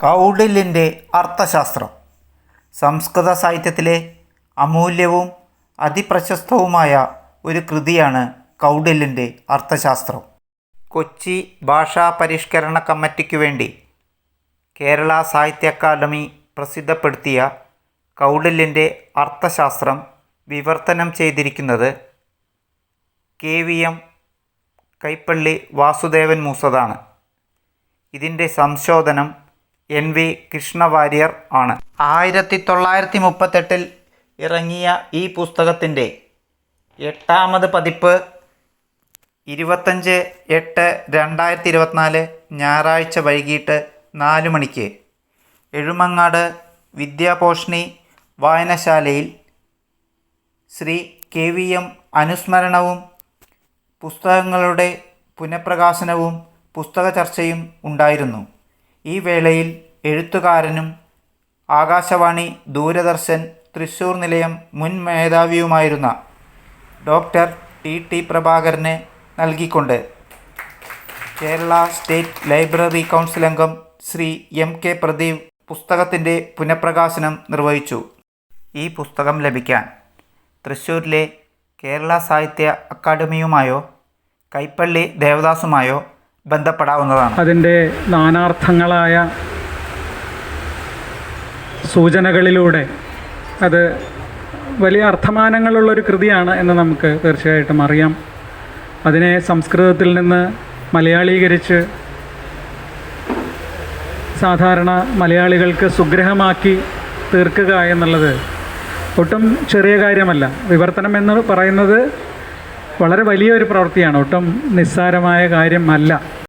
കൗടില്യൻ്റെ അർത്ഥശാസ്ത്രം. സംസ്കൃത സാഹിത്യത്തിലെ അമൂല്യവും അതിപ്രശസ്തവുമായ ഒരു കൃതിയാണ് കൗടില്യൻ്റെ അർത്ഥശാസ്ത്രം. കൊച്ചി ഭാഷാ പരിഷ്കരണ കമ്മിറ്റിക്കു വേണ്ടി കേരള സാഹിത്യ അക്കാദമി പ്രസിദ്ധപ്പെടുത്തിയ കൗടില്യൻ്റെ അർത്ഥശാസ്ത്രം വിവർത്തനം ചെയ്തിരിക്കുന്നത് KVM കൈപ്പള്ളി വാസുദേവൻ മൂസതാണ്. ഇതിൻ്റെ സംശോധനം NV കൃഷ്ണവാര്യർ ആണ്. 1938 ഇറങ്ങിയ ഈ പുസ്തകത്തിൻ്റെ 8ാമത് പതിപ്പ് 25/8/2024 ഞായറാഴ്ച വൈകിട്ട് 4 മണിക്ക് എഴുമങ്ങാട് വിദ്യാപോഷിണി വായനശാലയിൽ ശ്രീ KVM അനുസ്മരണവും പുസ്തകങ്ങളുടെ പുനഃപ്രകാശനവും പുസ്തക ചർച്ചയും ഉണ്ടായിരുന്നു. ഈ വേളയിൽ എഴുത്തുകാരനും ആകാശവാണി ദൂരദർശൻ തൃശ്ശൂർ നിലയം മുൻ മേധാവിയുമായിരുന്ന ഡോക്ടർ TT പ്രഭാകരനെ നൽകിക്കൊണ്ട് കേരള സ്റ്റേറ്റ് ലൈബ്രറി കൗൺസിൽ അംഗം ശ്രീ MK പ്രദീപ് പുസ്തകത്തിൻ്റെ പുനഃപ്രകാശനം നിർവഹിച്ചു. ഈ പുസ്തകം ലഭിക്കാൻ തൃശ്ശൂരിലെ കേരള സാഹിത്യ അക്കാദമിയുമായോ കൈപ്പള്ളി ദേവദാസുമായോ ബന്ധപ്പെടാവുന്നതാണ്. അതിൻ്റെ നാനാർത്ഥങ്ങളായ സൂചനകളിലൂടെ അത് വലിയ അർത്ഥമാനങ്ങളുള്ളൊരു കൃതിയാണ് എന്ന് നമുക്ക് തീർച്ചയായിട്ടും അറിയാം. അതിനെ സംസ്കൃതത്തിൽ നിന്ന് മലയാളീകരിച്ച് സാധാരണ മലയാളികൾക്ക് സുഗ്രഹമാക്കി തീർക്കുക എന്നുള്ളത് ഒട്ടും ചെറിയ കാര്യമല്ല. വിവർത്തനം എന്ന് പറയുന്നത് വളരെ വലിയൊരു പ്രവൃത്തിയാണ്, ഒട്ടും നിസ്സാരമായ കാര്യമല്ല.